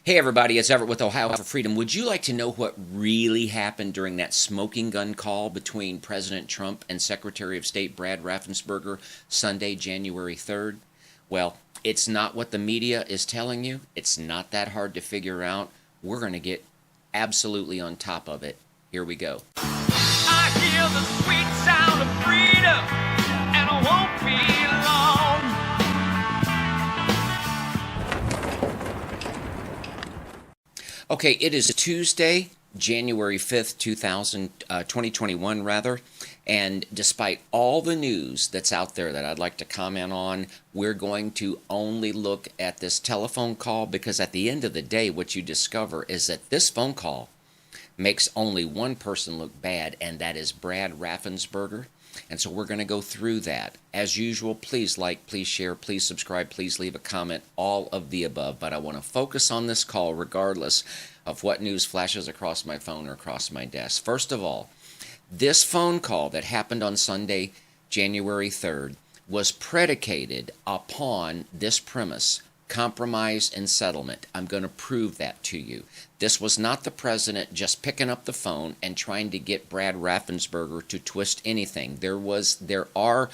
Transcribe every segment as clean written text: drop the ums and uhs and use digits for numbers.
Hey everybody, it's Everett with Ohio for Freedom. Would you like to know what really happened during that smoking gun call between President Trump and Secretary of State Brad Raffensperger Sunday, January 3rd? Well, it's not what the media is telling you. It's not that hard to figure out. We're going to get absolutely on top of it. Here we go. I hear the sweet sound of freedom, and I won't be Okay, it is Tuesday, January 5th, 2021 rather, and despite all the news that's out there that I'd like to comment on, we're going to only look at this telephone call because at the end of the day, what you discover is that this phone call makes only one person look bad, and that is Brad Raffensperger. And so we're going to go through that. As usual, please like, please share, please subscribe, please leave a comment, all of the above. But I want to focus on this call regardless of what news flashes across my phone or across my desk. First of all, this phone call that happened on Sunday, January 3rd, was predicated upon this premise: compromise and settlement. I'm going to prove that to you. This was not the president just picking up the phone and trying to get Brad Raffensperger to twist anything. There are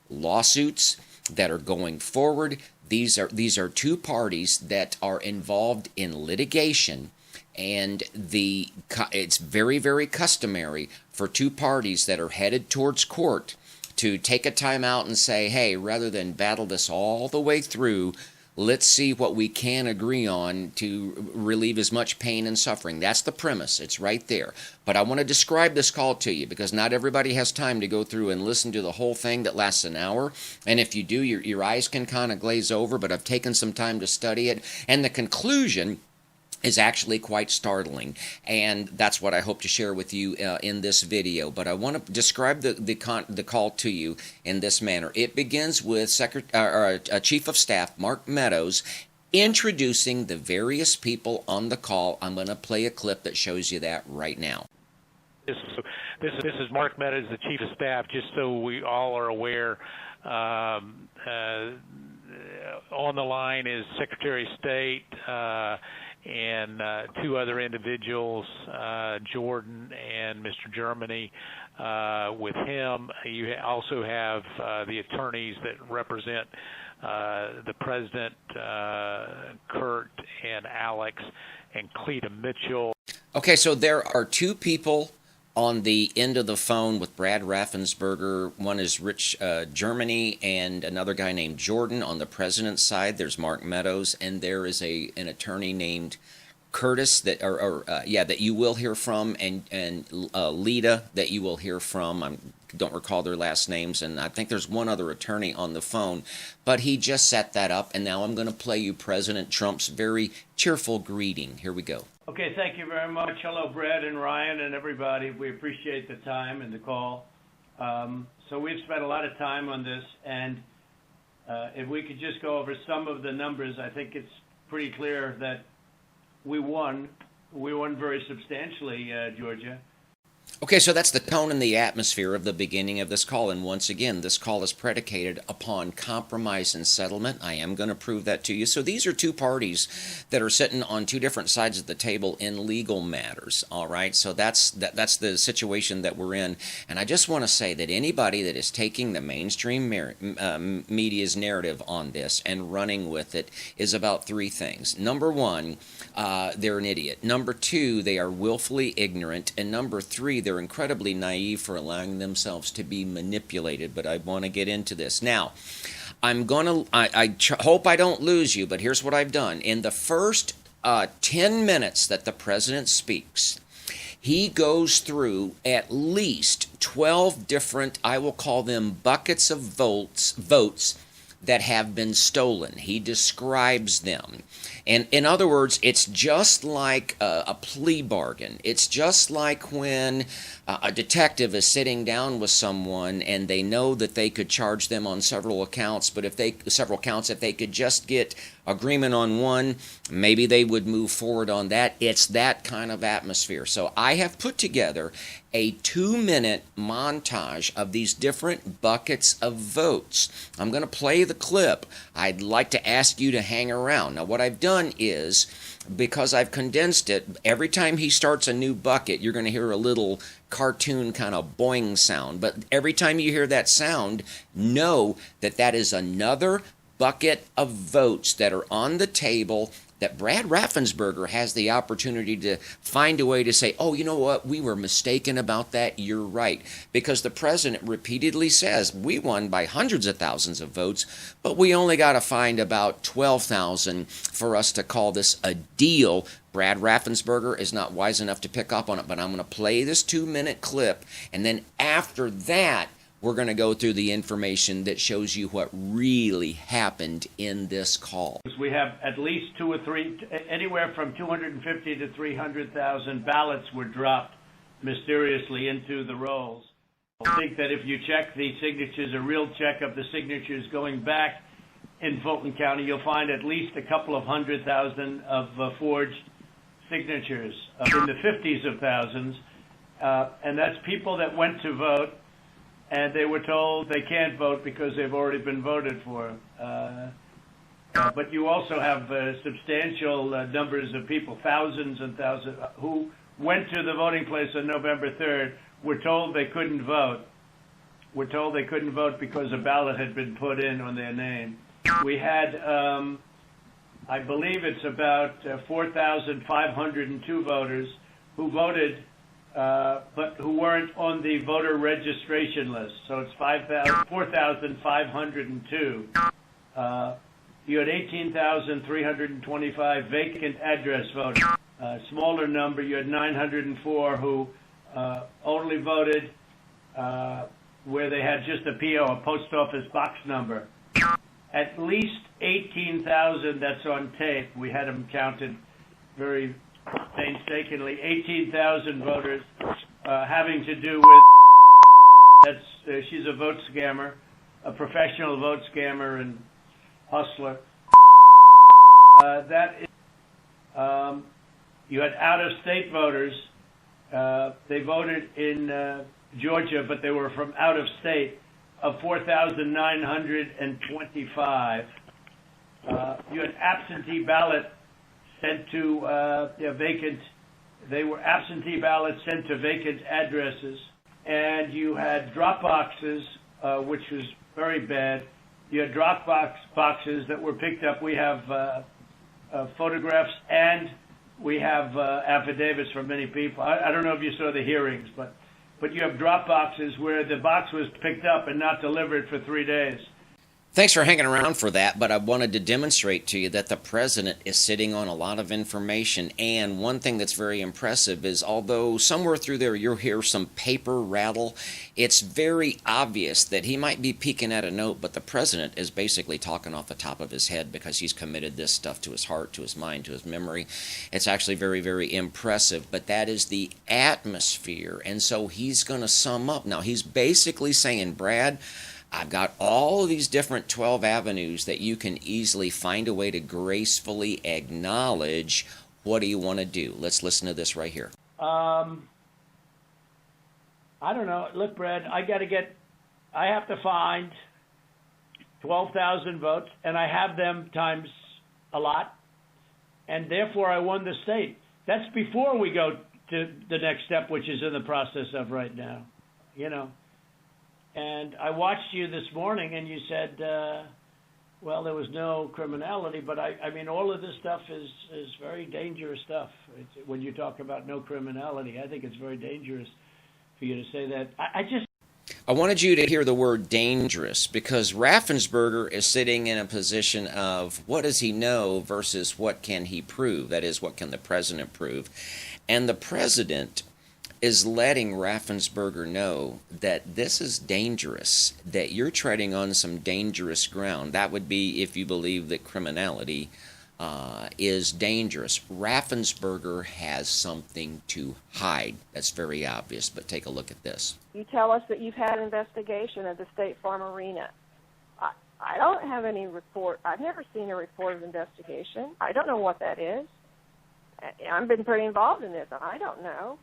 lawsuits that are going forward. These are two parties that are involved in litigation, and it's very, very customary for two parties that are headed towards court to take a time out and say, hey, rather than battle this all the way through, let's see what we can agree on to relieve as much pain and suffering. That's the premise. It's right there. But I want to describe this call to you because not everybody has time to go through and listen to the whole thing that lasts an hour. And if you do, your eyes can kind of glaze over, but I've taken some time to study it. And the conclusion is actually quite startling, and that's what I hope to share with you in this video. But I want to describe the call to you in this manner. It begins with Chief of Staff Mark Meadows introducing the various people on the call. I'm going to play a clip that shows you that right now. This is Mark Meadows, the Chief of Staff, just so we all are aware. On the line is Secretary of State and two other individuals, Jordan and Mr. Germany. With him, you also have the attorneys that represent the President, Kurt and Alex, and Cleta Mitchell. Okay, so there are two people on the end of the phone with Brad Raffensperger. One is Rich Germany and another guy named Jordan. On the president's side, there's Mark Meadows, and there is an attorney named Curtis that you will hear from, and Lita that you will hear from. I don't recall their last names, and I think there's one other attorney on the phone, but he just set that up, and now I'm going to play you President Trump's very cheerful greeting. Here we go. Okay, thank you very much. Hello, Brad and Ryan and everybody. We appreciate the time and the call. So we've spent a lot of time on this, and if we could just go over some of the numbers, I think it's pretty clear that we won. We won very substantially, Georgia. Okay, so that's the tone and the atmosphere of the beginning of this call. And once again, this call is predicated upon compromise and settlement. I am going to prove that to you. So these are two parties that are sitting on two different sides of the table in legal matters. All right, so that's the situation that we're in. And I just want to say that anybody that is taking the mainstream media's narrative on this and running with it is about three things. Number one, they're an idiot. Number two, they are willfully ignorant. And number three, they're incredibly naive for allowing themselves to be manipulated. But I want to get into this. Now, I hope I don't lose you, but here's what I've done. In the first 10 minutes that the president speaks, he goes through at least 12 different, I will call them buckets of votes that have been stolen. He describes them. And in other words, it's just like a plea bargain. It's just like when a detective is sitting down with someone and they know that they could charge them on several counts, if they could just get agreement on one, maybe they would move forward on that. It's that kind of atmosphere. So I have put together a 2-minute montage of these different buckets of votes. I'm going to play the clip. I'd like to ask you to hang around. Now, what I've done is, because I've condensed it, every time he starts a new bucket, you're going to hear a little cartoon kind of boing sound. But every time you hear that sound, know that that is another bucket of votes that are on the table that Brad Raffensperger has the opportunity to find a way to say, oh, you know what, we were mistaken about that, you're right. Because the president repeatedly says, we won by hundreds of thousands of votes, but we only got to find about 12,000 for us to call this a deal. Brad Raffensperger is not wise enough to pick up on it, but I'm going to play this 2-minute clip, and then after that, we're going to go through the information that shows you what really happened in this call. We have at least anywhere from 250 to 300,000 ballots were dropped mysteriously into the rolls. I think that if you check the signatures, a real check of the signatures going back in Fulton County, you'll find at least a couple of 100,000 of forged signatures in the 50s of thousands. And that's people that went to vote, and they were told they can't vote because they've already been voted for. But you also have substantial numbers of people, thousands and thousands, who went to the voting place on November 3rd, were told they couldn't vote. Were told they couldn't vote because a ballot had been put in on their name. We had, I believe it's about 4,502 voters who voted but who weren't on the voter registration list. So it's 4,502. You had 18,325 vacant address voters. Smaller number, you had 904 who only voted where they had just a PO, a post office box number. At least 18,000, that's on tape. We had them counted very painstakingly, 18,000 voters having to do with, she's a vote scammer, a professional vote scammer and hustler. You had out-of-state voters. They voted in Georgia, but they were from out of state, of 4,925. You had absentee ballot sent to vacant. They were absentee ballots sent to vacant addresses, and you had drop boxes, which was very bad. You had drop boxes that were picked up. We have photographs and we have affidavits from many people. I don't know if you saw the hearings, but you have drop boxes where the box was picked up and not delivered for 3 days. Thanks for hanging around for that, but I wanted to demonstrate to you that the president is sitting on a lot of information, and one thing that's very impressive is although somewhere through there you'll hear some paper rattle, it's very obvious that he might be peeking at a note, but the president is basically talking off the top of his head because he's committed this stuff to his heart, to his mind, to his memory. It's actually very, very impressive, but that is the atmosphere, and so he's going to sum up. Now, he's basically saying, Brad, I've got all of these different 12 avenues that you can easily find a way to gracefully acknowledge. What do you want to do? Let's listen to this right here. I don't know. Look, Brad, I have to find 12,000 votes, and I have them times a lot, and therefore I won the state. That's before we go to the next step, which is in the process of right now, you know. And I watched you this morning, and you said, well, there was no criminality, but I mean, all of this stuff is very dangerous stuff. When you talk about no criminality, I think it's very dangerous for you to say that. I wanted you to hear the word dangerous because Raffensperger is sitting in a position of what does he know versus what can he prove? That is, what can the president prove? And the president is letting Raffensperger know that this is dangerous, that you're treading on some dangerous ground. That would be if you believe that criminality is dangerous. Raffensperger has something to hide. That's very obvious, but take a look at this. You tell us that you've had an investigation of the State Farm Arena. I don't have any report. I've never seen a report of investigation. I don't know what that is. I've been pretty involved in this. I don't know.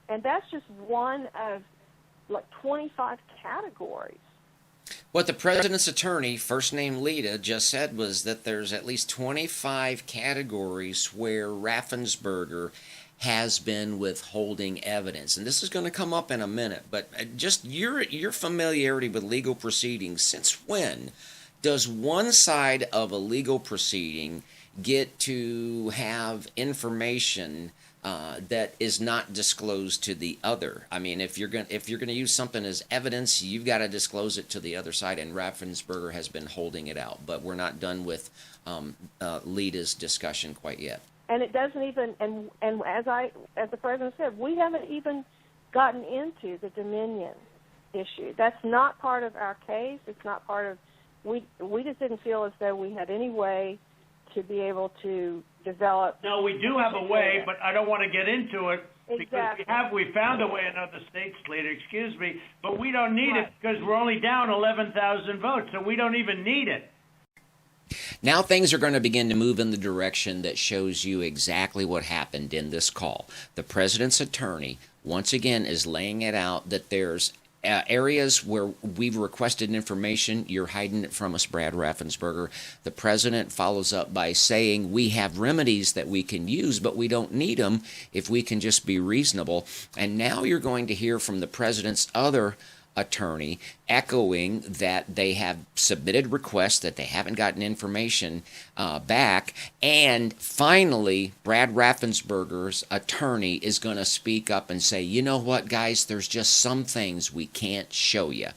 And that's just one of, 25 categories. What the president's attorney, first name Lita, just said was that there's at least 25 categories where Raffensperger has been withholding evidence. And this is going to come up in a minute, but just your familiarity with legal proceedings, since when does one side of a legal proceeding get to have information that is not disclosed to the other? I mean, if you're going to use something as evidence, you've got to disclose it to the other side, and Raffensperger has been holding it out. But we're not done with Lita's discussion quite yet. And it doesn't even, and as the president said, we haven't even gotten into the Dominion issue. That's not part of our case. It's not part of, we just didn't feel as though we had any way to be able to develop. No, we do have a way, but I don't want to get into it because Exactly. we found a way in other states, Lita, excuse me, but we don't need it because we're only down 11,000 votes, so we don't even need it. Now things are going to begin to move in the direction that shows you exactly what happened in this call. The president's attorney, once again, is laying it out that there's areas where we've requested information, you're hiding it from us, Brad Raffensperger. The president follows up by saying we have remedies that we can use, but we don't need them if we can just be reasonable. And now you're going to hear from the president's other attorney echoing that they have submitted requests, that they haven't gotten information back, and finally Brad Raffensperger's attorney is going to speak up and say, you know what, guys, there's just some things we can't show you.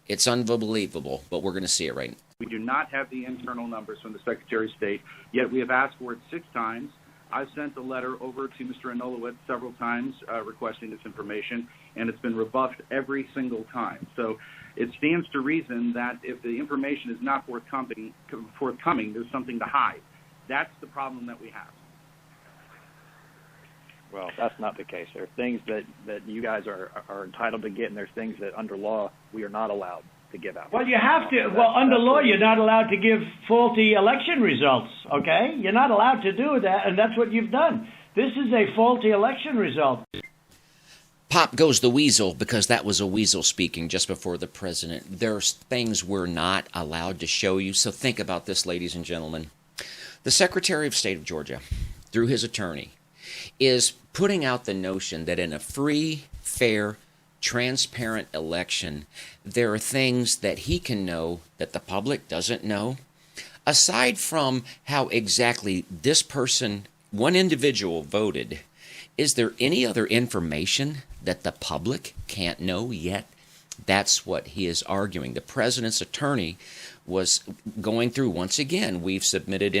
It's unbelievable, but we're going to see it right now. We do not have the internal numbers from the Secretary of State, yet we have asked for it 6 times. I've sent a letter over to Mr. Anulowicz several times requesting this information, and it's been rebuffed every single time. So it stands to reason that if the information is not forthcoming, there's something to hide. That's the problem that we have. Well, that's not the case. There are things that you guys are entitled to get, and there's things that under law we are not allowed to give out. Well, you have to. Well, under law, you're not allowed to give faulty election results, okay? You're not allowed to do that, and that's what you've done. This is a faulty election result. Pop goes the weasel, because that was a weasel speaking just before the president. There's things we're not allowed to show you, so think about this, ladies and gentlemen. The Secretary of State of Georgia, through his attorney, is putting out the notion that in a free, fair, transparent election, there are things that he can know that the public doesn't know. Aside from how exactly this person, one individual, voted, is there any other information that the public can't know yet? That's what he is arguing. The president's attorney was going through, once again, we've submitted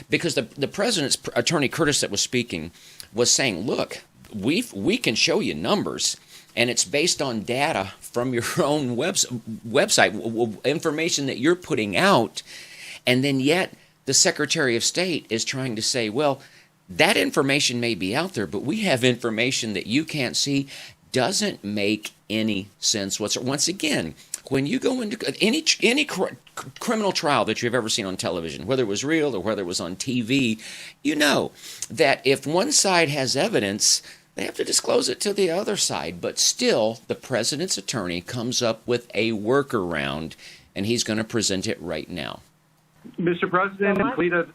because the president's attorney, Curtis, that was speaking, was saying, look, we can show you numbers, and it's based on data from your own website, information that you're putting out, and then yet the Secretary of State is trying to say, well, that information may be out there, but we have information that you can't see. Doesn't make any sense whatsoever. Once again, when you go into any criminal trial that you've ever seen on television, whether it was real or whether it was on TV, you know that if one side has evidence, they have to disclose it to the other side. But still, the president's attorney comes up with a workaround, and he's going to present it right now. Mr. President and Cleta,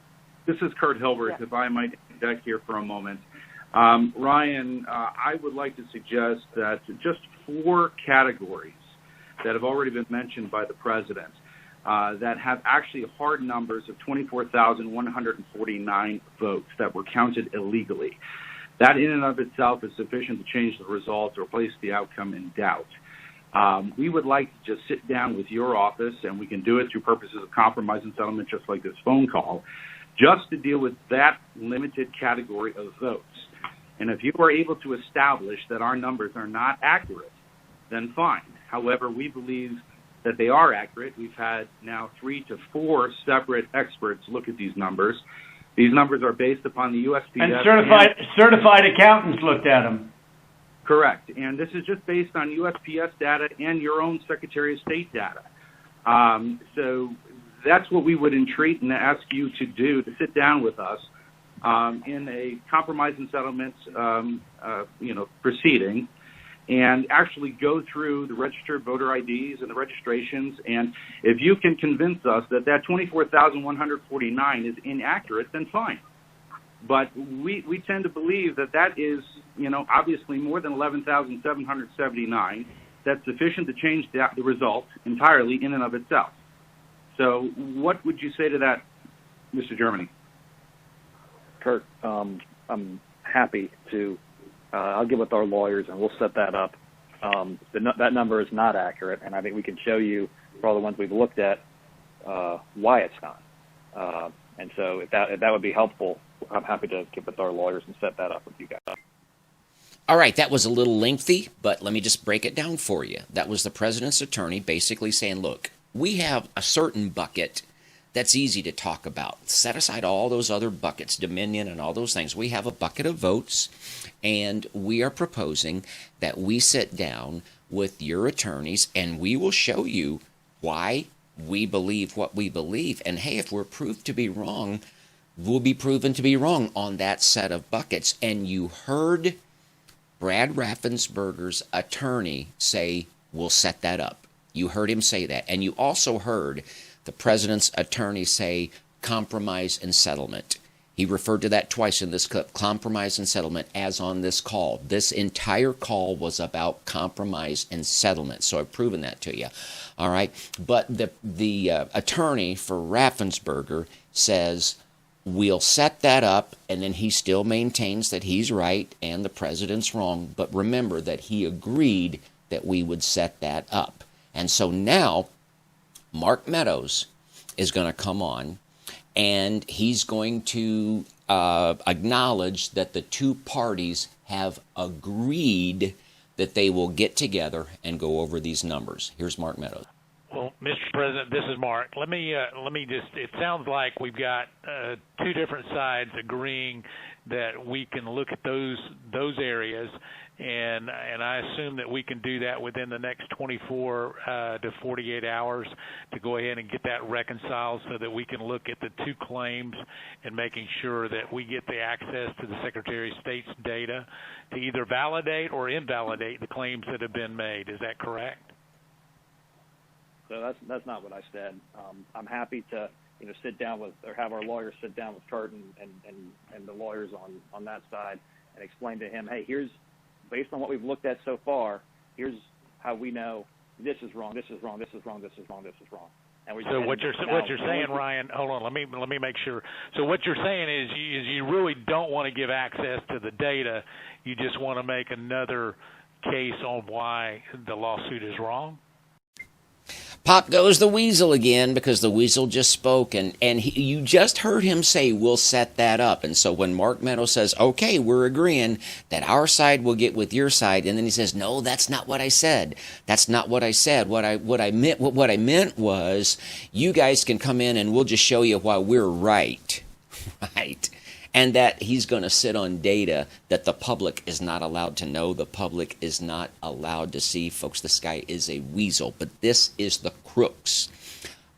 this is Kurt Hilbert, if I might interject here for a moment. Ryan, I would like to suggest that just 4 categories that have already been mentioned by the president that have actually hard numbers of 24,149 votes that were counted illegally. That in and of itself is sufficient to change the result or place the outcome in doubt. We would like to just sit down with your office, and we can do it through purposes of compromise and settlement just like this phone call, just to deal with that limited category of votes. And if you are able to establish that our numbers are not accurate, then fine. However, we believe that they are accurate. We've had now 3 to 4 separate experts look at these numbers. These numbers are based upon the USPS. And certified accountants looked at them. Correct. And this is just based on USPS data and your own Secretary of State data. So that's what we would entreat and ask you to do, to sit down with us in a compromise and settlement, proceeding, and actually go through the registered voter IDs and the registrations. And if you can convince us that that 24,149 is inaccurate, then fine. But we tend to believe that that is, obviously more than 11,779. That's sufficient to change the result entirely in and of itself. So what would you say to that, Mr. Germany? Kurt, I'm happy to. I'll get with our lawyers and we'll set that up. That number is not accurate, and I think we can show you for all the ones we've looked at why it's not. And so if that would be helpful, I'm happy to get with our lawyers and set that up with you guys. All right, that was a little lengthy, but let me just break it down for you. That was the president's attorney basically saying, look, we have a certain bucket that's easy to talk about. Set aside all those other buckets, Dominion and all those things. We have a bucket of votes, and we are proposing that we sit down with your attorneys, and we will show you why we believe what we believe. And hey, if we're proved to be wrong, we'll be proven to be wrong on that set of buckets. And you heard Brad Raffensperger's attorney say, we'll set that up. You heard him say that. And you also heard the president's attorney say compromise and settlement. He referred to that twice in this clip, compromise and settlement, as on this call. This entire call was about compromise and settlement. So I've proven that to you. All right. But the attorney for Raffensperger says, we'll set that up, and then he still maintains that he's right and the president's wrong. But remember that he agreed that we would set that up. And so now Mark Meadows is going to come on, and he's going to acknowledge that the two parties have agreed that they will get together and go over these numbers. Here's Mark Meadows. Well, Mr. President, this is Mark. Let me just. It sounds like we've got two different sides agreeing that we can look at those areas, and I assume that we can do that within the next 24 to 48 hours to go ahead and get that reconciled, so that we can look at the two claims and making sure that we get the access to the Secretary of State's data to either validate or invalidate the claims that have been made. Is that correct? So that's not what I said. I'm happy to sit down with, or have our lawyers sit down with Kurt and the lawyers on that side and explain to him, hey, here's, based on what we've looked at so far, here's how we know this is wrong, this is wrong, this is wrong, this is wrong, this is wrong. And so what you're saying, Ryan, hold on, let me make sure. So what you're saying is you really don't want to give access to the data. You just want to make another case on why the lawsuit is wrong? Pop goes the weasel again, because the weasel just spoke, and you just heard him say, we'll set that up. And so when Mark Meadows says, okay, we're agreeing that our side will get with your side, and then he says, no, that's not what I said. That's not what I said. What I meant was, you guys can come in and we'll just show you why we're right. Right. And that he's going to sit on data that the public is not allowed to know, the public is not allowed to see. Folks, this guy is a weasel, but this is the crux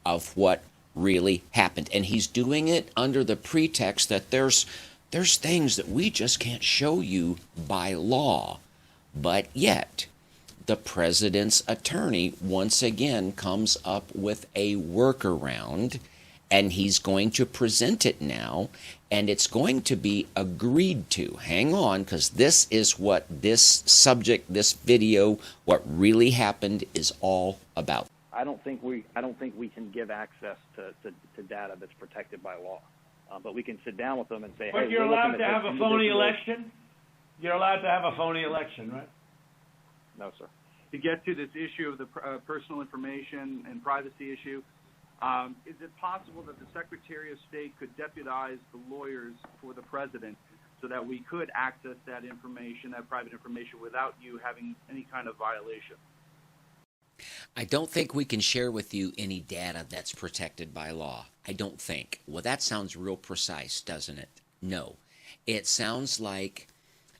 of what really happened. And he's doing it under the pretext that there's things that we just can't show you by law. But yet, the president's attorney once again comes up with a workaround, and he's going to present it now, and it's going to be agreed to. Hang on, because this is what this subject, this video, what really happened is all about. I don't think we can give access to data that's protected by law, but we can sit down with them and say, but hey, you're allowed to have a phony election? You're allowed to have a phony election, right? No, sir. To get to this issue of the personal information and privacy issue, is it possible that the Secretary of State could deputize the lawyers for the president so that we could access that information, that private information, without you having any kind of violation? I don't think we can share with you any data that's protected by law. I don't think. Well, that sounds real precise, doesn't it? No. It sounds like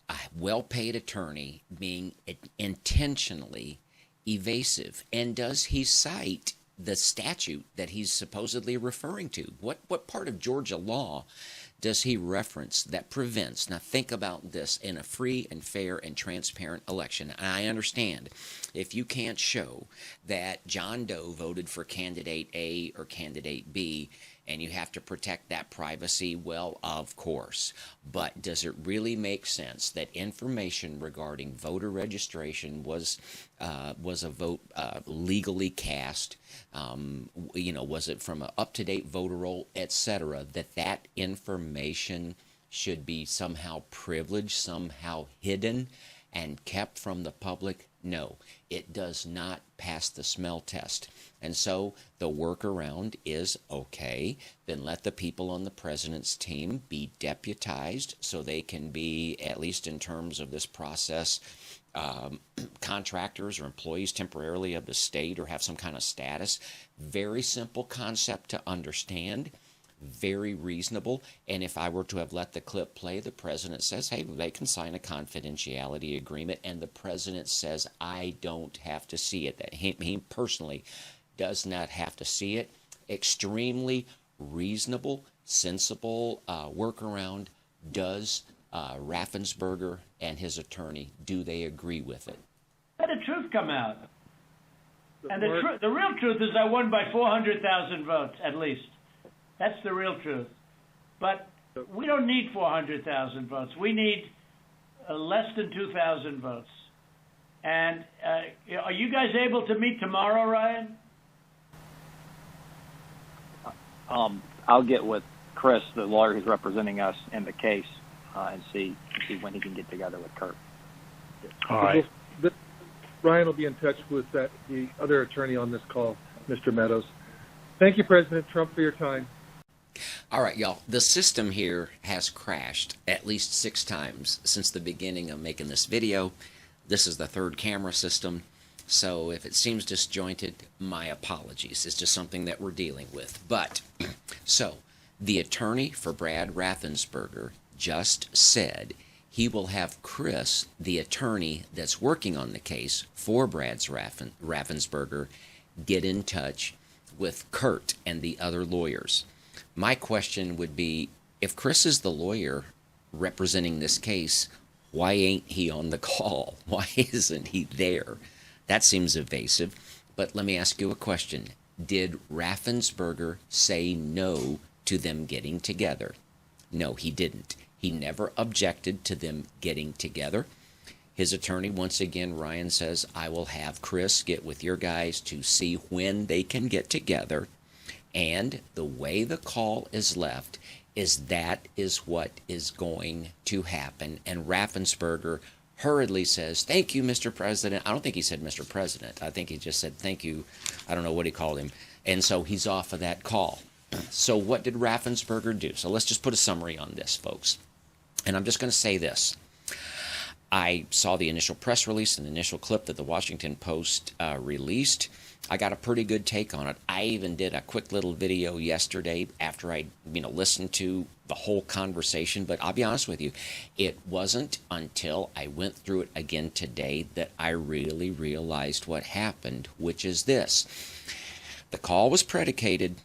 a well-paid attorney being intentionally evasive. And does he cite the statute that he's supposedly referring to. What part of Georgia law does he reference that prevents? Now think about this: in a free and fair and transparent election, and I understand if you can't show that John Doe voted for candidate A or candidate B, and you have to protect that privacy, well, of course. But does it really make sense that information regarding voter registration was a vote legally cast? Was it from an up-to-date voter roll, etc.? That information should be somehow privileged, somehow hidden, and kept from the public? No, it does not pass the smell test. And so the workaround is, okay, then let the people on the president's team be deputized so they can be, at least in terms of this process, contractors or employees temporarily of the state or have some kind of status. Very simple concept to understand. Very reasonable. And if I were to have let the clip play, the president says, hey, they can sign a confidentiality agreement, and the president says, I don't have to see it. That he personally does not have to see it. Extremely reasonable, sensible workaround. Does Raffensperger and his attorney, do they agree with it? Let the truth come out. And the real truth is I won by 400,000 votes, at least. That's the real truth. But we don't need 400,000 votes. We need less than 2,000 votes. And are you guys able to meet tomorrow, Ryan? I'll get with Chris, the lawyer who's representing us in the case, and see when he can get together with Kurt. All right. Ryan will be in touch with the other attorney on this call, Mr. Meadows. Thank you, President Trump, for your time. All right, y'all. The system here has crashed at least 6 times since the beginning of making this video. This is the 3rd camera system. So if it seems disjointed, my apologies. It's just something that we're dealing with. But, so, the attorney for Brad Raffensperger just said he will have Chris, the attorney that's working on the case for Brad's Raffensperger, get in touch with Kurt and the other lawyers. My question would be, if Chris is the lawyer representing this case, why ain't he on the call? Why isn't he there? That seems evasive. But let me ask you a question. Did Raffensperger say no to them getting together? No, he didn't. He never objected to them getting together. His attorney, once again, Ryan says, I will have Chris get with your guys to see when they can get together. And the way the call is left is that is what is going to happen. And Raffensperger hurriedly says, thank you, Mr. President. I don't think he said Mr. President. I think he just said thank you. I don't know what he called him. And so he's off of that call. So what did Raffensperger do? So let's just put a summary on this, folks. And I'm just going to say this. I saw the initial press release and the initial clip that the Washington Post released. I got a pretty good take on it. I even did a quick little video yesterday after I, listened to the whole conversation. But I'll be honest with you, it wasn't until I went through it again today that I really realized what happened, which is this. The call was predicated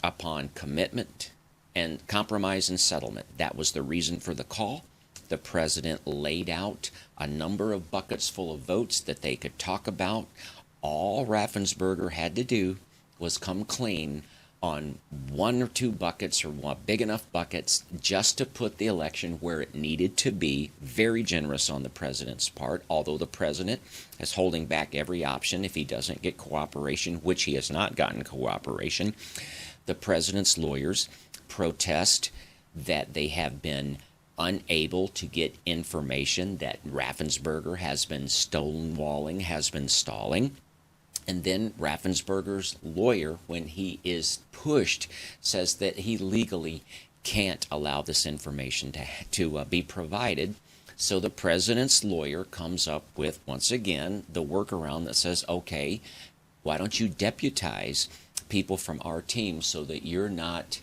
upon commitment and compromise and settlement. That was the reason for the call. The president laid out a number of buckets full of votes that they could talk about. All Raffensperger had to do was come clean on 1 or 2 buckets or big enough buckets just to put the election where it needed to be. Very generous on the president's part, although the president is holding back every option if he doesn't get cooperation, which he has not gotten cooperation. The president's lawyers protest that they have been unable to get information, that Raffensperger has been stonewalling, has been stalling. And then Raffensperger's lawyer, when he is pushed, says that he legally can't allow this information to be provided. So the president's lawyer comes up with, once again, the workaround that says, okay, why don't you deputize people from our team so that you're not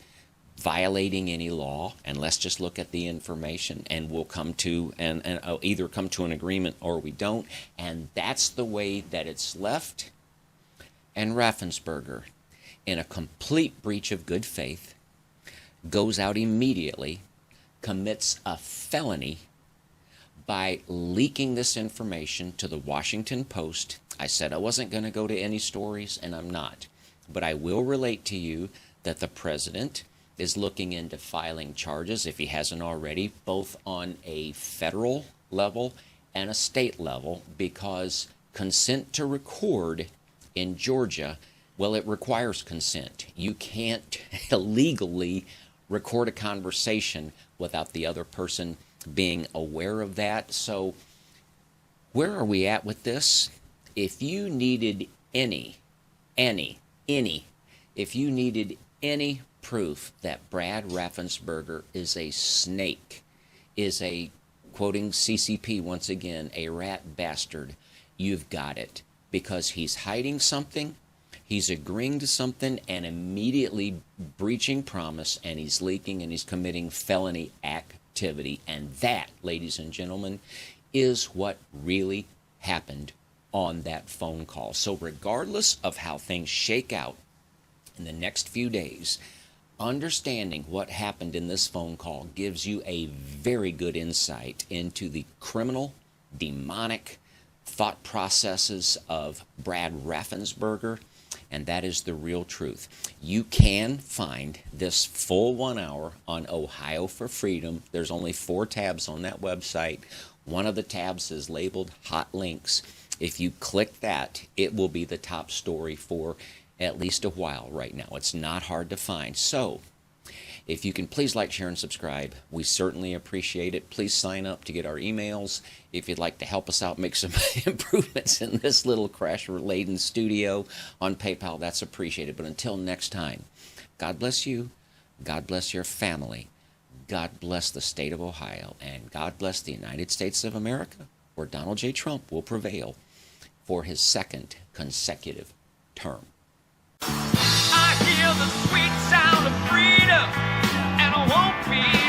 violating any law, and let's just look at the information, and we'll come to and either come to an agreement or we don't. And that's the way that it's left. And Raffensperger in a complete breach of good faith, goes out immediately, commits a felony by leaking this information to the Washington Post. I said I wasn't going to go to any stories, and I'm not. But I will relate to you that the president is looking into filing charges, if he hasn't already, both on a federal level and a state level, because consent to record in Georgia, well, it requires consent. You can't illegally record a conversation without the other person being aware of that. So where are we at with this? If you needed any proof that Brad Raffensperger is a snake, is a, quoting CCP once again, a rat bastard, you've got it. Because he's hiding something, he's agreeing to something and immediately breaching promise, and he's leaking and he's committing felony activity. And that, ladies and gentlemen, is what really happened on that phone call. So regardless of how things shake out in the next few days, understanding what happened in this phone call gives you a very good insight into the criminal, demonic thought processes of Brad Raffensperger, and that is the real truth. You can find this full 1 hour on Ohio for Freedom. There's only 4 tabs on that website. One of the tabs is labeled Hot Links. If you click that, it will be the top story for at least a while right now. It's not hard to find. So, if you can please like, share, and subscribe, we certainly appreciate it. Please sign up to get our emails. If you'd like to help us out, make some improvements in this little crash-laden studio on PayPal, that's appreciated. But until next time, God bless you, God bless your family, God bless the state of Ohio, and God bless the United States of America, where Donald J. Trump will prevail for his 2nd consecutive term. I hear the sweet sound of freedom, and I won't be